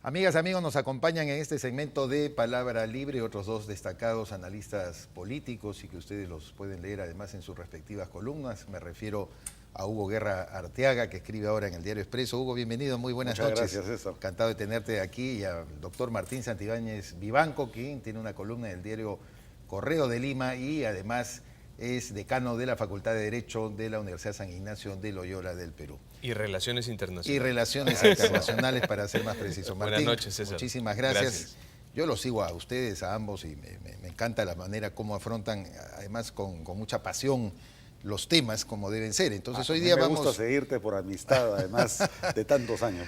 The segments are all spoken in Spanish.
Amigas, amigos, nos acompañan en este segmento de Palabra Libre otros dos destacados analistas políticos y que ustedes los pueden leer además en sus respectivas columnas. Me refiero a Hugo Guerra Arteaga, que escribe ahora en el Diario Expreso. Hugo, bienvenido, muy buenas noches. Muchas gracias, César. Encantado de tenerte aquí. Y al doctor Martín Santibáñez Vivanco, quien tiene una columna en el diario Correo de Lima y además es decano de la Facultad de Derecho de la Universidad San Ignacio de Loyola del Perú. Y Relaciones Internacionales. Y Relaciones Internacionales, para ser más preciso. Martín, buenas noches, César. Muchísimas gracias. Yo los sigo a ustedes, a ambos, y me encanta la manera como afrontan, además con mucha pasión, los temas como deben ser. Entonces hoy día me gusta seguirte por amistad, además de tantos años.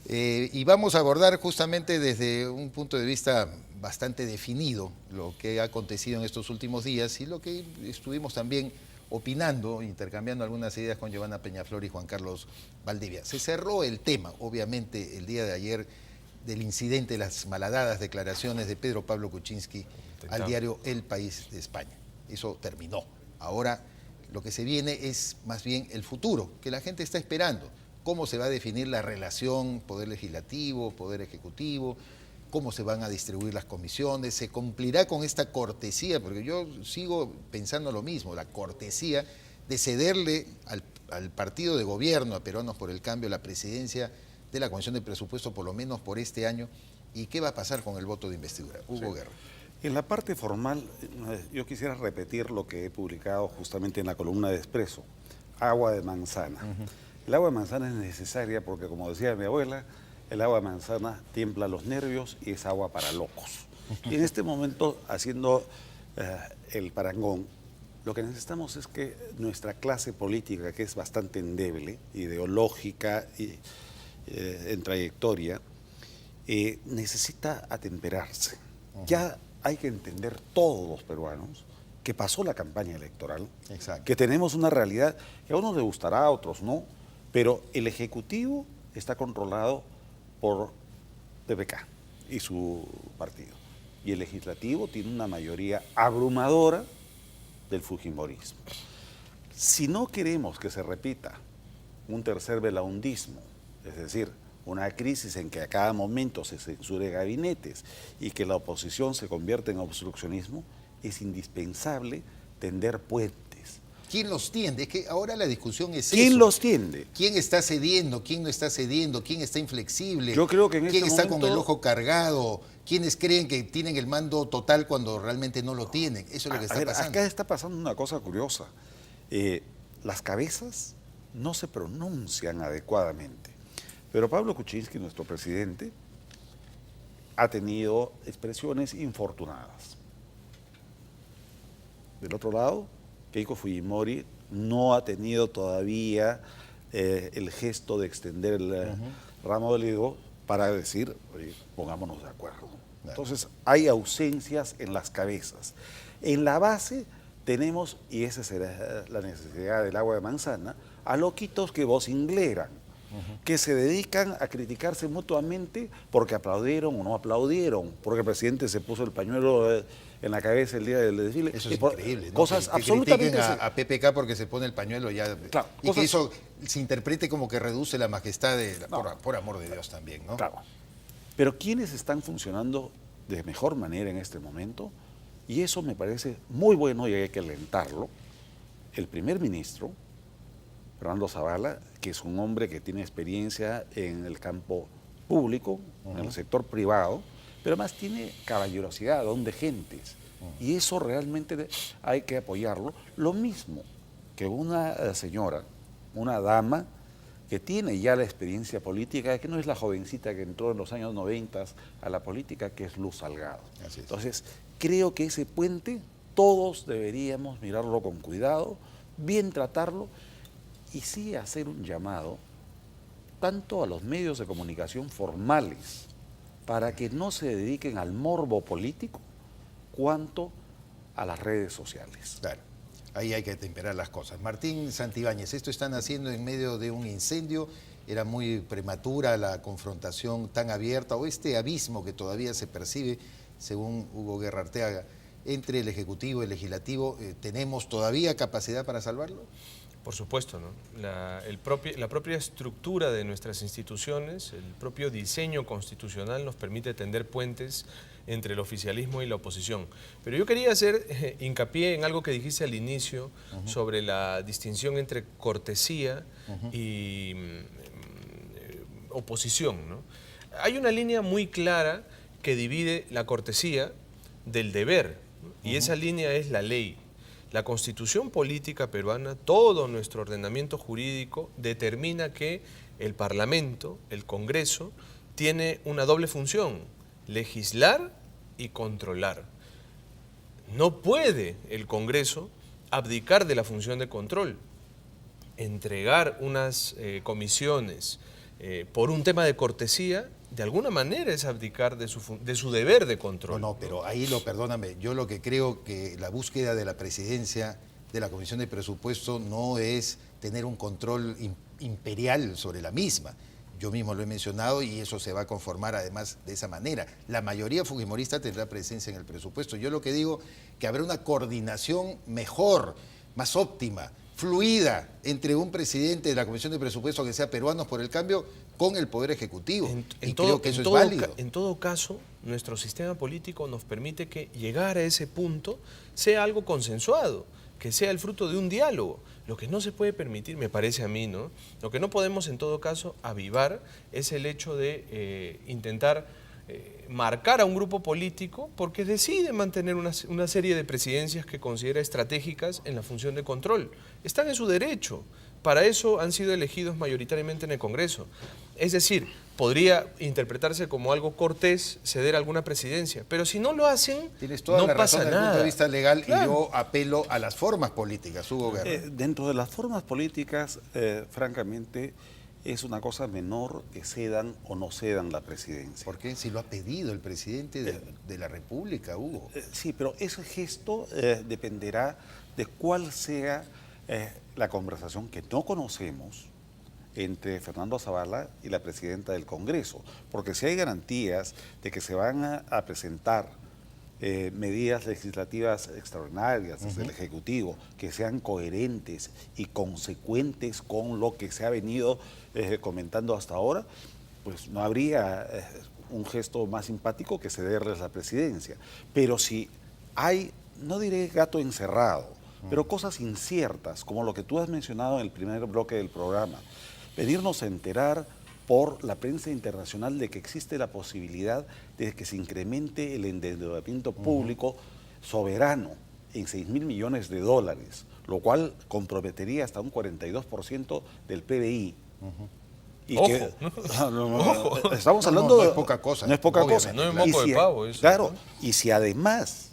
Y vamos a abordar justamente desde un punto de vista bastante definido lo que ha acontecido en estos últimos días y lo que estuvimos también opinando, intercambiando algunas ideas con Giovanna Peñaflor y Juan Carlos Valdivia. Se cerró el tema, obviamente, el día de ayer del incidente de las malhadadas declaraciones de Pedro Pablo Kuczynski al diario El País de España. Eso terminó. Ahora lo que se viene es más bien el futuro, que la gente está esperando. Cómo se va a definir la relación poder legislativo, poder ejecutivo, cómo se van a distribuir las comisiones, se cumplirá con esta cortesía, porque yo sigo pensando lo mismo, la cortesía de cederle al partido de gobierno, a Peruanos por el Cambio, la presidencia de la Comisión de Presupuesto, por lo menos por este año, y qué va a pasar con el voto de investidura. Hugo Guerra. En la parte formal, yo quisiera repetir lo que he publicado justamente en la columna de Expreso, agua de manzana. El agua de manzana es necesaria porque, como decía mi abuela, el agua de manzana tiembla los nervios y es agua para locos. Y en este momento, haciendo el parangón, lo que necesitamos es que nuestra clase política, que es bastante endeble, ideológica y en trayectoria, necesita atemperarse. Ya hay que entender todos los peruanos que pasó la campaña electoral, que tenemos una realidad que a unos les gustará, a otros no, pero el Ejecutivo está controlado por PPK y su partido. Y el Legislativo tiene una mayoría abrumadora del fujimorismo. Si no queremos que se repita un tercer velaundismo, es decir, una crisis en que a cada momento se censure gabinetes y que la oposición se convierta en obstruccionismo, es indispensable tender puentes. ¿Quién los tiende? Es que ahora la discusión es ¿Quién eso. los tiende? ¿Quién está cediendo? ¿Quién no está cediendo? ¿Quién está inflexible? Yo creo que en ¿Quién este está momento, con el ojo cargado? ¿Quiénes creen que tienen el mando total cuando realmente no lo tienen? Eso es lo que está pasando. Acá está pasando una cosa curiosa. Las cabezas no se pronuncian adecuadamente. Pero Pablo Kuczynski, nuestro presidente, ha tenido expresiones infortunadas. Del otro lado, Keiko Fujimori no ha tenido todavía el gesto de extender el ramo del higo para decir, oye, pongámonos de acuerdo. Entonces, hay ausencias en las cabezas. En la base tenemos, y esa será la necesidad del agua de manzana, a loquitos que vocingleran, que se dedican a criticarse mutuamente porque aplaudieron o no aplaudieron, porque el presidente se puso el pañuelo en la cabeza el día del desfile. Eso es increíble, ¿no? Cosas que absolutamente... a PPK porque se pone el pañuelo ya. Claro, y que eso se interprete como que reduce la majestad de... por amor de Dios también, ¿no? Claro. Pero ¿quiénes están funcionando de mejor manera en este momento? Y eso me parece muy bueno y hay que alentarlo. El primer ministro, Fernando Zavala, que es un hombre que tiene experiencia en el campo público, en el sector privado, pero además tiene caballerosidad, don de gentes. Y eso realmente hay que apoyarlo. Lo mismo que una señora, una dama, que tiene ya la experiencia política, que no es la jovencita que entró en los años 90 a la política, que es Luz Salgado. Así es. Entonces, creo que ese puente todos deberíamos mirarlo con cuidado, bien tratarlo, y sí hacer un llamado tanto a los medios de comunicación formales para que no se dediquen al morbo político cuanto a las redes sociales. Claro, ahí hay que temperar las cosas. Martín Santibáñez, esto están haciendo en medio de un incendio, era muy prematura la confrontación tan abierta o este abismo que todavía se percibe, según Hugo Guerra Arteaga, entre el Ejecutivo y el Legislativo. ¿Tenemos todavía capacidad para salvarlo? Por supuesto, ¿no? La propia estructura de nuestras instituciones, el propio diseño constitucional nos permite tender puentes entre el oficialismo y la oposición. Pero yo quería hacer hincapié en algo que dijiste al inicio sobre la distinción entre cortesía y oposición, ¿no? Hay una línea muy clara que divide la cortesía del deber, ¿no? Y esa línea es la ley. La Constitución política peruana, todo nuestro ordenamiento jurídico determina que el Parlamento, el Congreso, tiene una doble función: legislar y controlar. No puede el Congreso abdicar de la función de control. Entregar unas comisiones por un tema de cortesía, de alguna manera es abdicar de su deber de control. No, pero ahí perdóname, yo lo que creo que la búsqueda de la presidencia de la Comisión de Presupuesto no es tener un control imperial sobre la misma. Yo mismo lo he mencionado y eso se va a conformar además de esa manera. La mayoría fujimorista tendrá presencia en el presupuesto. Yo lo que digo que habrá una coordinación mejor, más óptima, fluida entre un presidente de la Comisión de Presupuesto que sea Peruanos por el Cambio con el Poder Ejecutivo. Creo que eso es válido. En todo caso, nuestro sistema político nos permite que llegar a ese punto sea algo consensuado, que sea el fruto de un diálogo. Lo que no se puede permitir, me parece a mí, ¿no? Lo que no podemos en todo caso avivar es el hecho de intentar marcar a un grupo político porque decide mantener una serie de presidencias que considera estratégicas en la función de control. Están en su derecho. Para eso han sido elegidos mayoritariamente en el Congreso. Es decir, podría interpretarse como algo cortés ceder alguna presidencia, pero si no lo hacen, tienes toda no la pasa razón nada. desde el punto de vista legal, Claro. y yo apelo a las formas políticas, Hugo Guerra. Dentro de las formas políticas, francamente, es una cosa menor que cedan o no cedan la presidencia. ¿Por qué? Si lo ha pedido el presidente de la República, Hugo. Sí, pero ese gesto dependerá de cuál sea la conversación que no conocemos entre Fernando Zavala y la presidenta del Congreso. Porque si hay garantías de que se van a presentar medidas legislativas extraordinarias desde el Ejecutivo, que sean coherentes y consecuentes con lo que se ha venido comentando hasta ahora, pues no habría un gesto más simpático que cederles la presidencia. Pero si hay, no diré gato encerrado, pero cosas inciertas, como lo que tú has mencionado en el primer bloque del programa, venirnos a enterar por la prensa internacional de que existe la posibilidad de que se incremente el endeudamiento público soberano en $6.000 millones, lo cual comprometería hasta un 42% del PBI. Y Ojo, que, Ojo. estamos hablando no es poca cosa. No es poca cosa. No es moco de pavo eso. Claro, ¿no? y si además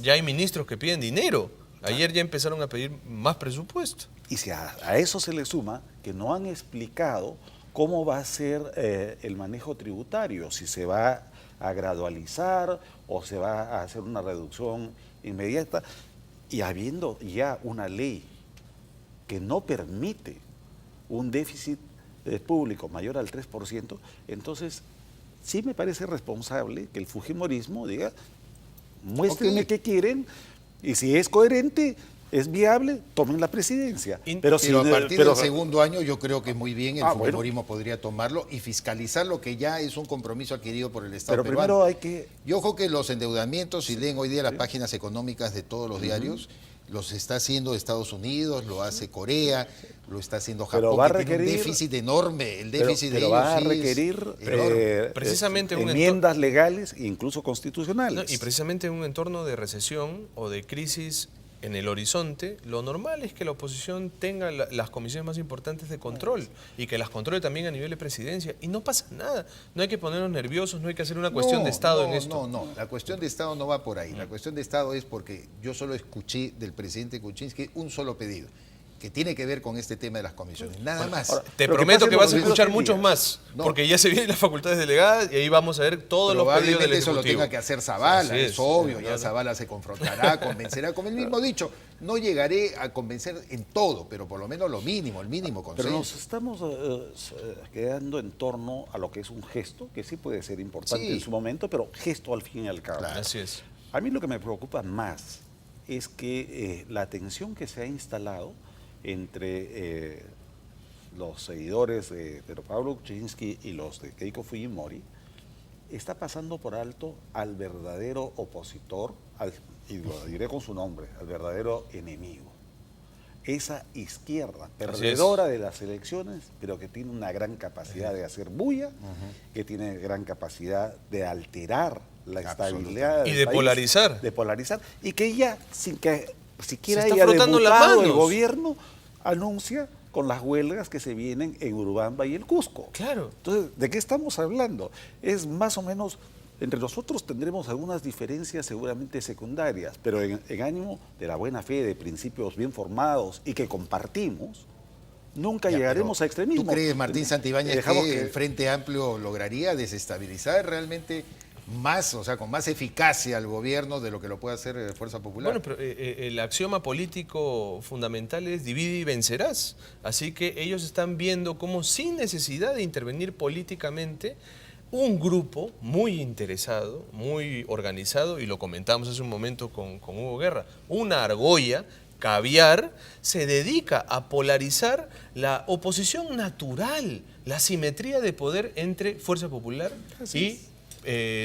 Ya hay ministros que piden dinero. Ayer ya empezaron a pedir más presupuesto. Y si a eso se le suma que no han explicado cómo va a ser el manejo tributario, si se va a gradualizar o se va a hacer una reducción inmediata, y habiendo ya una ley que no permite un déficit público mayor al 3%, entonces sí me parece responsable que el fujimorismo diga, muéstrenme qué quieren, y si es coherente, es viable, tomen la presidencia. Pero a partir del segundo año yo creo que muy bien el fujimorismo podría tomarlo y fiscalizar lo que ya es un compromiso adquirido por el Estado peruano. Primero hay que... Yo creo que los endeudamientos, si leen hoy día las páginas económicas de todos los diarios, los está haciendo Estados Unidos, lo hace Corea, lo está haciendo Japón, pero va a que requerir, tiene un déficit enorme. El déficit de ellos va a sí requerir precisamente enmiendas legales e incluso constitucionales. No, y precisamente en un entorno de recesión o de crisis en el horizonte, lo normal es que la oposición tenga las comisiones más importantes de control y que las controle también a nivel de presidencia. Y no pasa nada. No hay que ponernos nerviosos, no hay que hacer una cuestión de Estado en esto. No, la cuestión de Estado no va por ahí. La cuestión de Estado es porque yo solo escuché del presidente Kuczynski un solo pedido, que tiene que ver con este tema de las comisiones, nada más. Ahora, te prometo que vas a escuchar muchos más, porque ya se vienen las facultades delegadas y ahí vamos a ver todos los pedidos del Ejecutivo. Eso lo tenga que hacer Zavala, es obvio, ya ¿no? Zavala se confrontará, convencerá, como él mismo dicho, no llegaré a convencer en todo, pero por lo menos lo mínimo, el mínimo consenso. Pero nos estamos quedando en torno a lo que es un gesto, que sí puede ser importante en su momento, pero gesto al fin y al cabo. Claro. Así es. A mí lo que me preocupa más es que la tensión que se ha instalado entre los seguidores de Pedro Pablo Kuczynski y los de Keiko Fujimori, está pasando por alto al verdadero opositor, y lo diré con su nombre, al verdadero enemigo. Esa izquierda perdedora de las elecciones, pero que tiene una gran capacidad de hacer bulla, que tiene gran capacidad de alterar la estabilidad del y de país, polarizar. de polarizar, y que ya, sin que siquiera Se está haya frotando las debutado el manos. gobierno, anuncia con las huelgas que se vienen en Urubamba y el Cusco. Claro. Entonces, ¿de qué estamos hablando? Es más o menos, entre nosotros tendremos algunas diferencias seguramente secundarias, pero en ánimo de la buena fe, de principios bien formados y que compartimos, nunca llegaremos a extremismo. ¿Tú crees, Martín Santibáñez, que el que Frente Amplio lograría desestabilizar realmente más, o sea, con más eficacia al gobierno de lo que lo puede hacer Fuerza Popular? Bueno, pero el axioma político fundamental es divide y vencerás. Así que ellos están viendo cómo sin necesidad de intervenir políticamente, un grupo muy interesado, muy organizado, y lo comentamos hace un momento con Hugo Guerra, una argolla, Caviar, se dedica a polarizar la oposición natural, la simetría de poder entre Fuerza Popular y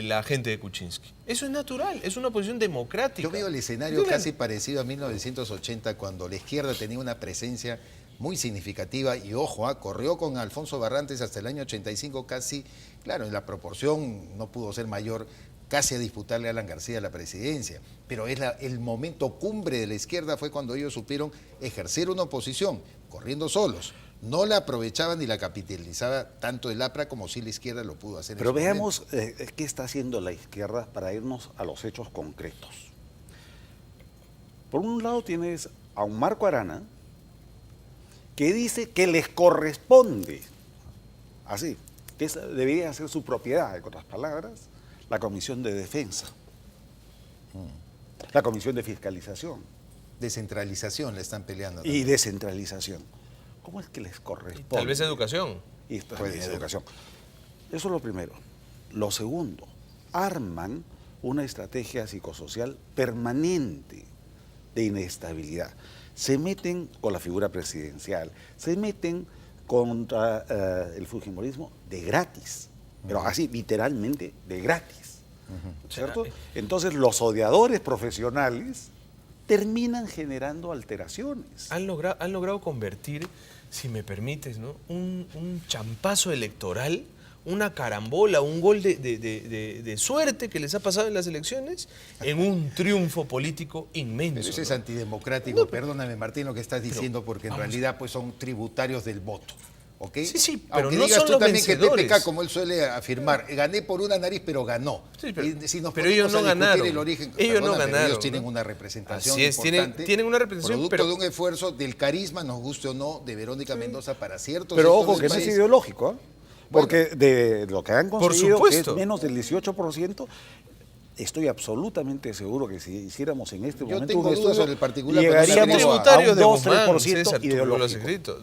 la gente de Kuczynski. Eso es natural, es una oposición democrática. Yo veo el escenario casi parecido a 1980, cuando la izquierda tenía una presencia muy significativa y, ojo, corrió con Alfonso Barrantes hasta el año 85 casi, claro, en la proporción no pudo ser mayor, casi a disputarle a Alan García la presidencia. Pero el momento cumbre de la izquierda fue cuando ellos supieron ejercer una oposición, corriendo solos. No la aprovechaban ni la capitalizaba tanto el APRA como si la izquierda lo pudo hacer. Pero veamos qué está haciendo la izquierda para irnos a los hechos concretos. Por un lado tienes a un Marco Arana que dice que les corresponde, así, que debería ser su propiedad, en otras palabras, la Comisión de Defensa, la Comisión de Fiscalización. Descentralización le están peleando. Y descentralización. ¿Cómo es que les corresponde? Tal vez educación. Y también educación. Eso es lo primero. Lo segundo, arman una estrategia psicosocial permanente de inestabilidad. Se meten con la figura presidencial, se meten contra el fujimorismo de gratis, pero así literalmente de gratis, ¿cierto? Entonces los odiadores profesionales terminan generando alteraciones. Han logrado convertir, si me permites, ¿no?, un champazo electoral, una carambola, un gol de suerte que les ha pasado en las elecciones, en un triunfo político inmenso. Pero eso es ¿no? antidemocrático. Perdóname, Martín, lo que estás diciendo, porque en realidad pues son tributarios del voto. ¿Ok? Sí, pero aunque no digas son tú los también vencedores. que el PPK, como él suele afirmar, gané por una nariz, pero ganó. Sí, pero, y si nos pero ellos ponemos no a discutir ganaron. el origen, Ellos no ganaron. ellos tienen una representación Así es, importante. tienen una representación, producto pero de un esfuerzo del carisma, nos guste o no, de Verónica Mendoza para ciertos Pero sectores ojo, que del no es país. ideológico, ¿eh? Porque de lo que han conseguido, que es supuesto. menos del 18%, estoy absolutamente seguro que si hiciéramos en este Yo momento tengo un dudas estudio, sobre el particular, llegaríamos pero a tributarios un de Guzmán, 2-3% César, tú lo has ideológico. escrito.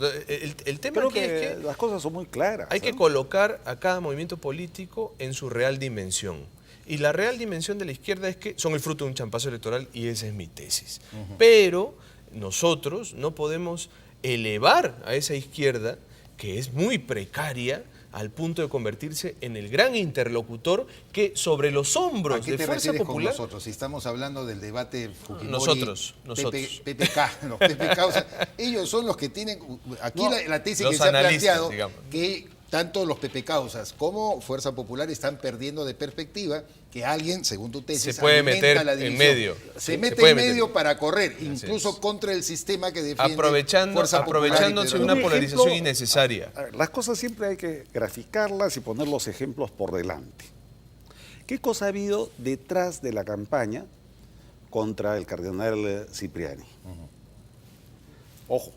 El tema Creo aquí es que que las cosas son muy claras. hay que colocar a cada movimiento político en su real dimensión. Y la real dimensión de la izquierda es que son el fruto de un champazo electoral, y esa es mi tesis. Pero nosotros no podemos elevar a esa izquierda, que es muy precaria, al punto de convertirse en el gran interlocutor que sobre los hombros ¿A qué de te Fuerza refieres Popular... con nosotros? Si estamos hablando del debate Fujimori, Nosotros. PPK, los PPK, o sea, ellos son los que tienen, aquí la tesis los que se ha analistas, planteado, digamos. que tanto los PPK como Fuerza Popular están perdiendo de perspectiva que alguien, según tu tesis, Se puede alimenta meter la en división. medio. Se Se mete puede en meter. medio para correr, Así incluso es. contra el sistema que defiende Fuerza Popular aprovechándose y de una Pedro. polarización innecesaria. A ver, las cosas siempre hay que graficarlas y poner los ejemplos por delante. ¿Qué cosa ha habido detrás de la campaña contra el cardenal Cipriani? Ojo,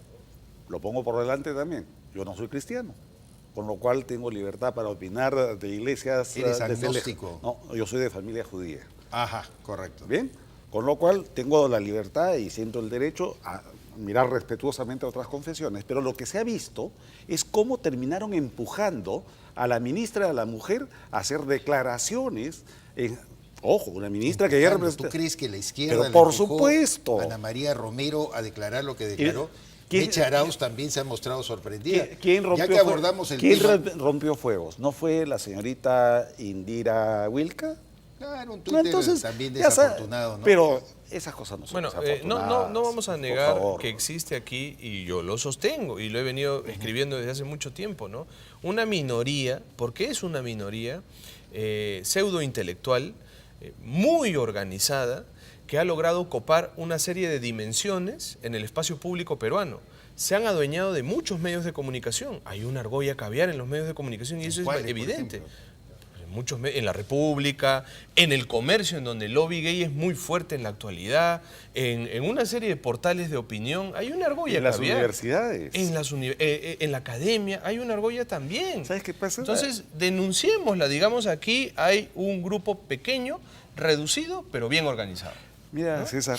lo pongo por delante también. Yo no soy cristiano, con lo cual tengo libertad para opinar de iglesias. Eres desde agnóstico. lejos. No, yo soy de familia judía. Ajá, correcto. ¿Bien? Con lo cual tengo la libertad y siento el derecho a mirar respetuosamente a otras confesiones, pero lo que se ha visto es cómo terminaron empujando a la ministra de la Mujer a hacer declaraciones Ojo, una ministra que ya representa... ¿Tú crees que la izquierda Pero por le empujó supuesto. a Ana María Romero a declarar lo que declaró? ¿Quién- Meche Arauz también se ha mostrado sorprendida. ¿Quién rompió, ya que abordamos el ¿quién tema, rompió fuegos? ¿No fue la señorita Indira Wilca? claro, un No, Twitter entonces, también ya sa- desafortunado, ¿no? Pero esas cosas no son Bueno, desafortunadas. no vamos a por negar favor. que existe aquí, y yo lo sostengo, y lo he venido escribiendo desde hace mucho tiempo, ¿no? Una minoría, porque es una minoría pseudo intelectual, muy organizada, que ha logrado copar una serie de dimensiones en el espacio público peruano. Se han adueñado de muchos medios de comunicación. Hay una argolla caviar en los medios de comunicación y eso ¿Cuáles, es por evidente. ejemplo? En la República, en el comercio, en donde el lobby gay es muy fuerte en la actualidad, en una serie de portales de opinión, hay una argolla En las caviar. universidades. En la academia hay una argolla también. ¿Sabes qué pasa? Entonces, denunciémosla, digamos, aquí hay un grupo pequeño, reducido, pero bien organizado. Mira, César,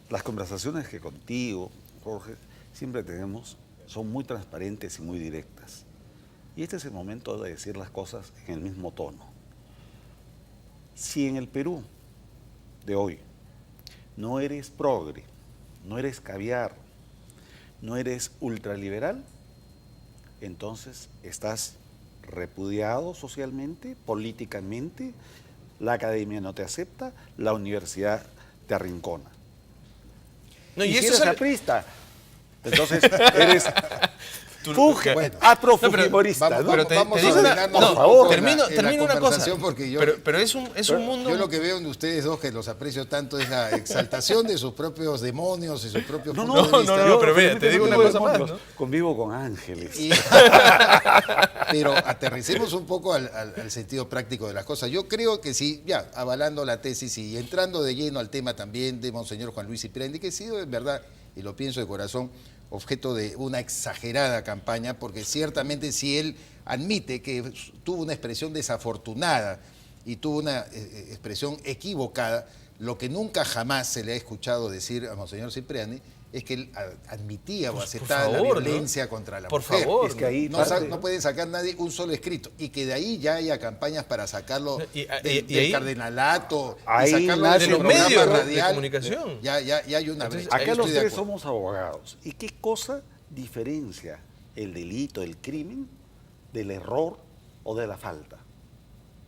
las conversaciones que contigo, Jorge, siempre tenemos son muy transparentes y muy directas. Y este es el momento de decir las cosas en el mismo tono. Si en el Perú de hoy no eres progre, no eres caviar, no eres ultraliberal, entonces estás repudiado socialmente, políticamente, la academia no te acepta, la universidad te arrincona. No, y si eso eres es aprista, entonces eres fuge, bueno. afrofujimorista, Vamos, ¿no? Pero te vamos digo a una- ordenarnos por un favor. poco en la termino una cosa. conversación, porque yo, Pero es un mundo... yo lo que veo en ustedes dos, que los aprecio tanto, es la exaltación de sus propios demonios y sus propios No, puntos no, de vista. no, pero mira, yo te digo no una tengo cosa más, demonios, convivo con ángeles. Y- pero aterricemos un poco al sentido práctico de las cosas. Yo creo que sí, ya, avalando la tesis y entrando de lleno al tema también de Monseñor Juan Luis Cipriani, que ha sido en verdad, y lo pienso de corazón, objeto de una exagerada campaña, porque ciertamente si él admite que tuvo una expresión desafortunada y tuvo una expresión equivocada, lo que nunca jamás se le ha escuchado decir a Monseñor Cipriani es que él admitía o aceptaba la favor, ¿no? violencia contra la Por mujer. favor, Es que ahí No, parte, no puede sacar nadie un solo escrito, y que de ahí ya haya campañas para sacarlo Y del ahí- cardenalato, ahí y sacarlo nace del de los programa medios de radial. comunicación. Ya hay una Entonces, brecha. ahí acá Yo los estoy de tres acuerdo. somos abogados. ¿Y qué cosa diferencia el delito, el crimen, del error o de la falta?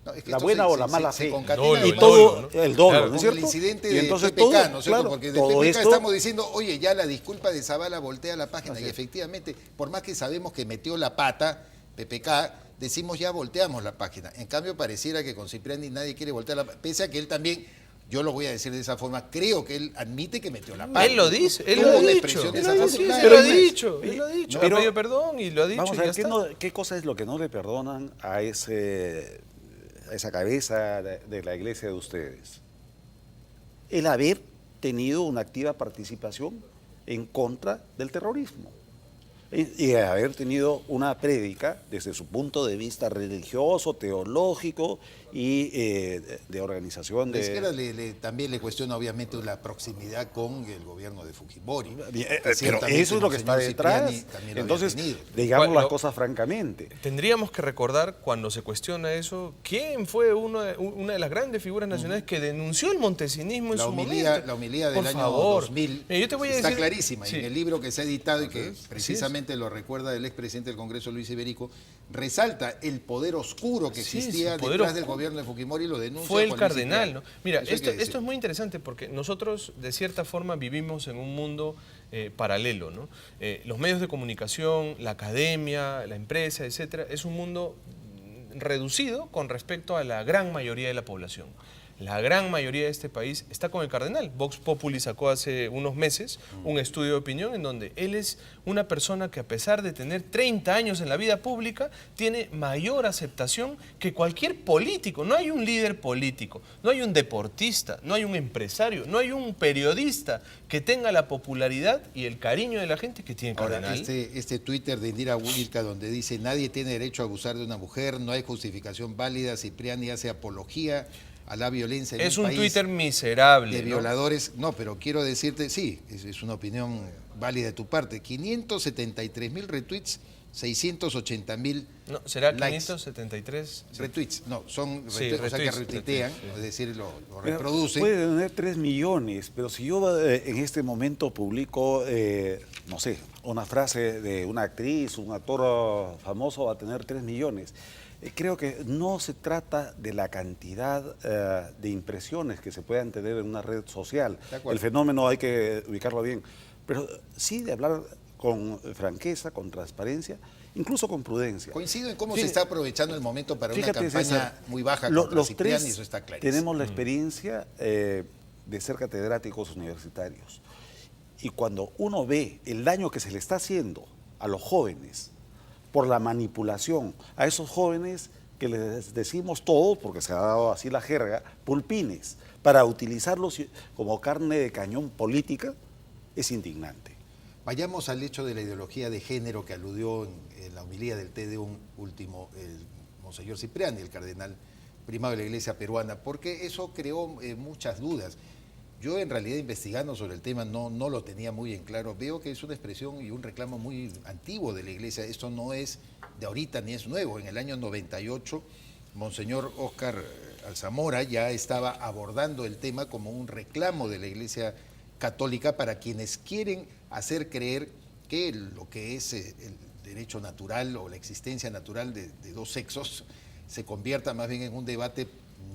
No, es que La esto buena o la mala fe. concatena Dolo, Y el todo dolo, ¿no? el dolo, Claro, ¿no con es el cierto? incidente Y de entonces PPK, todo, ¿no es cierto? claro, Porque de todo PPK esto, estamos diciendo, oye, ya la disculpa de Zavala voltea la página, Así y es. efectivamente, por más que sabemos que metió la pata, PPK, decimos ya volteamos la página. En cambio, pareciera que con Cipriani nadie quiere voltear la página, pese a que él también, yo lo voy a decir de esa forma, creo que él admite que metió la pata. Él lo dice, él Tuvo lo ha una dicho. expresión Él lo ha dicho, desafortunada. él lo ha Pero- dicho, él lo ha dicho. Pero- Ha pedido perdón y lo ha dicho. vamos y a ya ver, está. ¿qué cosa es lo que no le perdonan a esa cabeza de la iglesia de ustedes? El haber tenido una activa participación en contra del terrorismo. Y haber tenido una prédica desde su punto de vista religioso, teológico y de organización La de... izquierda también le cuestiona obviamente la proximidad con el gobierno de Fujimori. Bien, Que pero ciertamente eso es lo que está Monseñor detrás. Cipriani también lo había Entonces, tenido. digamos Bueno, las cosas francamente. Tendríamos que recordar, cuando se cuestiona eso, quién fue una de las grandes figuras nacionales que denunció el montesinismo en La su homilía, momento. la homilía del Por año favor. 2000 Mira, yo te voy a está decir- clarísima. Sí. En el libro que se ha editado y que precisamente lo recuerda el expresidente del Congreso, Luis Iberico, resalta el poder oscuro que Sí, existía su poder detrás del oscuro. gobierno de Fujimori y lo denuncia Fue el Juan Luis cardenal, Cipriani. ¿no? Mira, Eso hay que esto decir. es muy interesante porque nosotros, de cierta forma, vivimos en un mundo paralelo, ¿no? Los medios de comunicación, la academia, la empresa, etcétera, es un mundo reducido con respecto a la gran mayoría de la población. La gran mayoría de este país está con el cardenal. Vox Populi sacó hace unos meses un estudio de opinión en donde él es una persona que, a pesar de tener 30 años en la vida pública, tiene mayor aceptación que cualquier político. No hay un líder político, no hay un deportista, no hay un empresario, no hay un periodista que tenga la popularidad y el cariño de la gente que tiene el Ahora, cardenal. este Twitter de Indira Wilca donde dice nadie tiene derecho a abusar de una mujer, no hay justificación válida, Cipriani hace apología a la violencia en Es un país Twitter miserable, de ¿no? violadores. No, pero quiero decirte, sí, es una opinión válida de tu parte. 573.000 retweets 680.000 No, será likes. 573. Sí. Retweets, no, son Sí, retweets, o sea que retweets, retuitean, retweets, sí. es decir, lo Mira, reproducen. puede tener 3 millones, pero si yo en este momento publico, no sé, una frase de una actriz, un actor famoso, va a tener 3 millones. Creo que no se trata de la cantidad de impresiones que se puedan tener en una red social. El fenómeno hay que ubicarlo bien, pero sí de hablar con franqueza, con transparencia, incluso con prudencia. Coincido en cómo Sí. se está aprovechando el momento para una campaña César, muy baja contra los Cipriani, tres eso está clarísimo. tenemos la experiencia de ser catedráticos universitarios. Y cuando uno ve el daño que se le está haciendo a los jóvenes por la manipulación, a esos jóvenes que les decimos todos, porque se ha dado así la jerga, pulpines, para utilizarlos como carne de cañón política, es indignante. Vayamos al hecho de la ideología de género que aludió en la homilía del Te-Deum último el monseñor Cipriani, el cardenal primado de la Iglesia peruana, porque eso creó muchas dudas. Yo en realidad investigando sobre el tema no lo tenía muy en claro. Veo que es una expresión y un reclamo muy antiguo de la Iglesia. Esto no es de ahorita ni es nuevo. En el año 98, Monseñor Óscar Alzamora ya estaba abordando el tema como un reclamo de la Iglesia católica para quienes quieren hacer creer que lo que es el derecho natural o la existencia natural de dos sexos se convierta más bien en un debate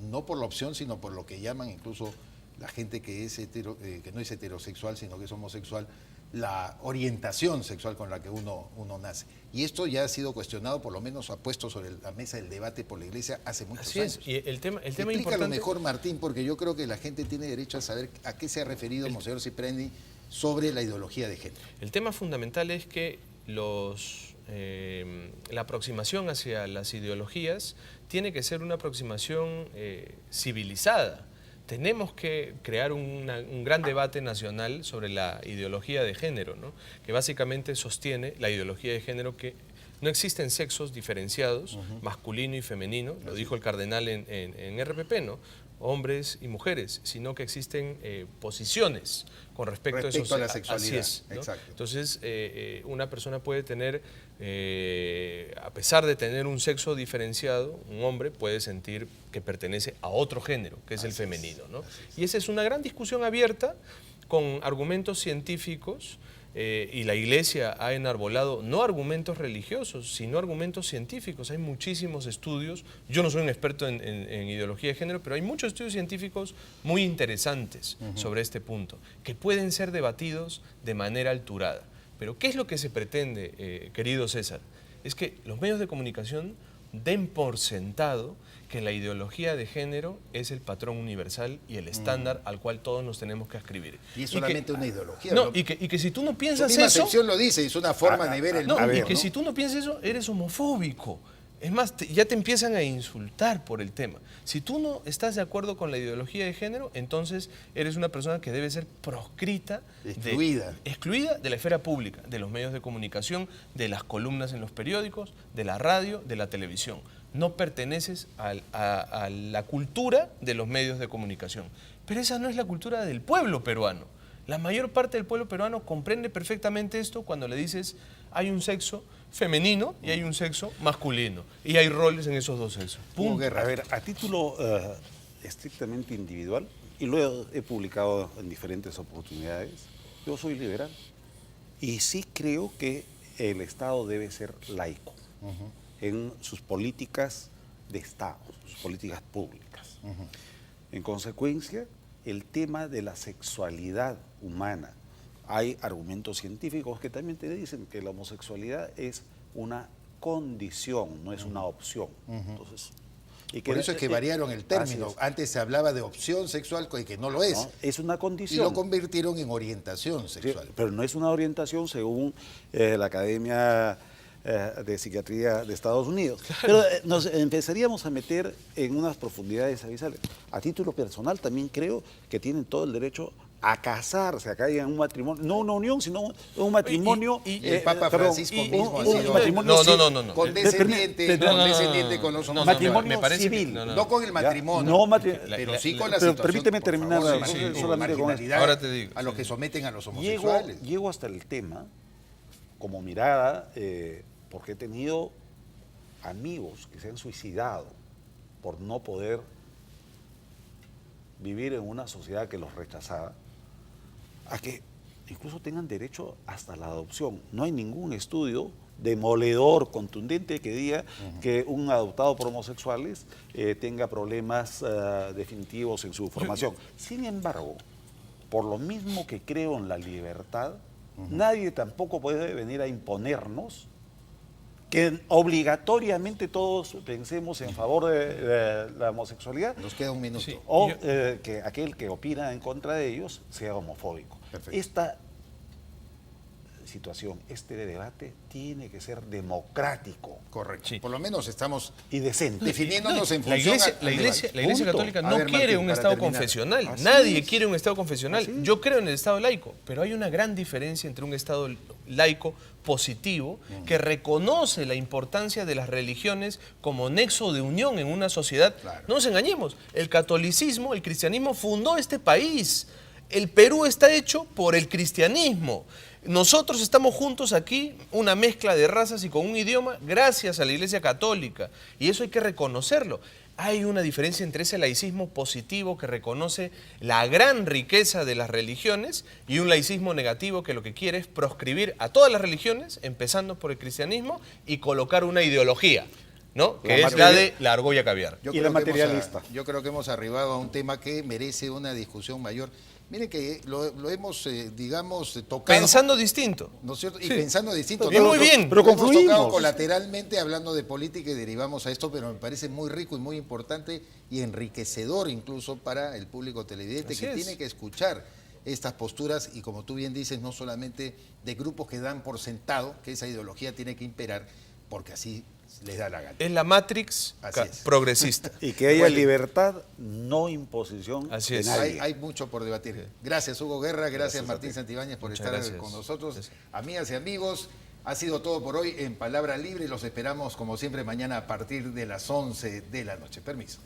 no por la opción, sino por lo que llaman incluso la gente que es que no es heterosexual, sino que es homosexual, la orientación sexual con la que uno nace. Y esto ya ha sido cuestionado, por lo menos ha puesto sobre la mesa del debate por la Iglesia hace muchos años. Y el tema Explícalo importante... mejor, Martín, porque yo creo que la gente tiene derecho a saber a qué se ha referido Monseñor Cipriani sobre la ideología de género. El tema fundamental es que la aproximación hacia las ideologías tiene que ser una aproximación civilizada. Tenemos que crear un gran debate nacional sobre la ideología de género, ¿no? Que básicamente sostiene la ideología de género que no existen sexos diferenciados, masculino y femenino, lo dijo el cardenal en RPP, ¿no? Hombres y mujeres, sino que existen posiciones con respecto a la sexualidad. Así es, ¿no? Exacto. Entonces, una persona puede tener, a pesar de tener un sexo diferenciado, un hombre puede sentir que pertenece a otro género, que es el femenino, ¿no? Y esa es una gran discusión abierta con argumentos científicos. Y la Iglesia ha enarbolado no argumentos religiosos, sino argumentos científicos. Hay muchísimos estudios, yo no soy un experto en ideología de género, pero hay muchos estudios científicos muy interesantes sobre este punto, que pueden ser debatidos de manera alturada. Pero ¿qué es lo que se pretende, querido César? Es que los medios de comunicación den por sentado que la ideología de género es el patrón universal y el estándar al cual todos nos tenemos que ascribir. Y es solamente una ideología. No, y que si tú no piensas Su misma eso... sección lo dice, es una forma de ver el mundo. y que si tú no piensas eso, eres homofóbico. Es más, ya te empiezan a insultar por el tema. Si tú no estás de acuerdo con la ideología de género, entonces eres una persona que debe ser proscrita, excluida de la esfera pública, de los medios de comunicación, de las columnas en los periódicos, de la radio, de la televisión. No perteneces a la cultura de los medios de comunicación. Pero esa no es la cultura del pueblo peruano. La mayor parte del pueblo peruano comprende perfectamente esto cuando le dices hay un sexo femenino y hay un sexo masculino. Y hay roles en esos dos sexos. Punto. A ver, a título estrictamente individual, y lo he publicado en diferentes oportunidades, yo soy liberal. Y sí creo que el Estado debe ser laico en sus políticas de Estado, sus políticas públicas. En consecuencia, el tema de la sexualidad humana, hay argumentos científicos que también te dicen que la homosexualidad es una condición, no es una opción. Entonces, por eso es que variaron el término. Antes se hablaba de opción sexual, que no lo es. No, es una condición. Y lo convirtieron en orientación sexual. Sí, pero no es una orientación según la Academia de Psiquiatría de Estados Unidos. Claro. Pero nos empezaríamos a meter en unas profundidades abisales. A título personal también creo que tienen todo el derecho a casarse, acá hay un matrimonio, no una unión, sino un matrimonio. Y el Papa Francisco mismo ha sido matrimonio no. Condescendiente con los homosexuales. Matrimonio civil. No con el matrimonio, pero sí con la situación. Permíteme terminar solamente con ahora te digo, a los que someten a los homosexuales. Llego hasta el tema, como mirada porque he tenido amigos que se han suicidado por no poder vivir en una sociedad que los rechazaba, a que incluso tengan derecho hasta la adopción. No hay ningún estudio demoledor, contundente, que diga que un adoptado por homosexuales tenga problemas definitivos en su formación. Sin embargo, por lo mismo que creo en la libertad, nadie tampoco puede venir a imponernos que obligatoriamente todos pensemos en favor de la homosexualidad. Nos queda un minuto. Sí. O que aquel que opina en contra de ellos sea homofóbico. Perfecto. Esta situación, este debate tiene que ser democrático Correcto. Sí. Por lo menos estamos y decente. definiéndonos en La función Iglesia Punto. Católica A no ver, quiere Martín, un para Estado terminar. confesional. Así Nadie es. quiere un Estado confesional. Así es. Yo creo en el Estado laico, pero hay una gran diferencia entre un Estado laico positivo que reconoce la importancia de las religiones como nexo de unión en una sociedad. Claro. No nos engañemos, el catolicismo, el cristianismo fundó este país. El Perú está hecho por el cristianismo. Nosotros estamos juntos aquí, una mezcla de razas y con un idioma, gracias a la Iglesia Católica. Y eso hay que reconocerlo. Hay una diferencia entre ese laicismo positivo que reconoce la gran riqueza de las religiones y un laicismo negativo que lo que quiere es proscribir a todas las religiones, empezando por el cristianismo, y colocar una ideología, ¿no? Que es la de la argolla caviar. Y la creo que materialista. yo creo que hemos arribado a un tema que merece una discusión mayor. Miren que lo hemos, digamos, tocado. Pensando distinto. ¿No es cierto? Y Sí. pensando distinto. Y muy bien. Pero Lo hemos confluimos. tocado colateralmente hablando de política y derivamos a esto, pero me parece muy rico y muy importante y enriquecedor incluso para el público televidente Así que es. tiene que escuchar estas posturas y, como tú bien dices, no solamente de grupos que dan por sentado que esa ideología tiene que imperar porque así les da la gana. Es la Matrix Así es. progresista. Y que haya Bueno. libertad, no imposición Así de es. nadie. Hay mucho por debatir. Gracias, Hugo Guerra. Gracias, a Martín ti. Santibáñez, por Muchas estar gracias. con nosotros. Gracias. Amigas y amigos, ha sido todo por hoy en Palabra Libre. Los esperamos, como siempre, mañana a partir de las 11 de la noche. Permiso.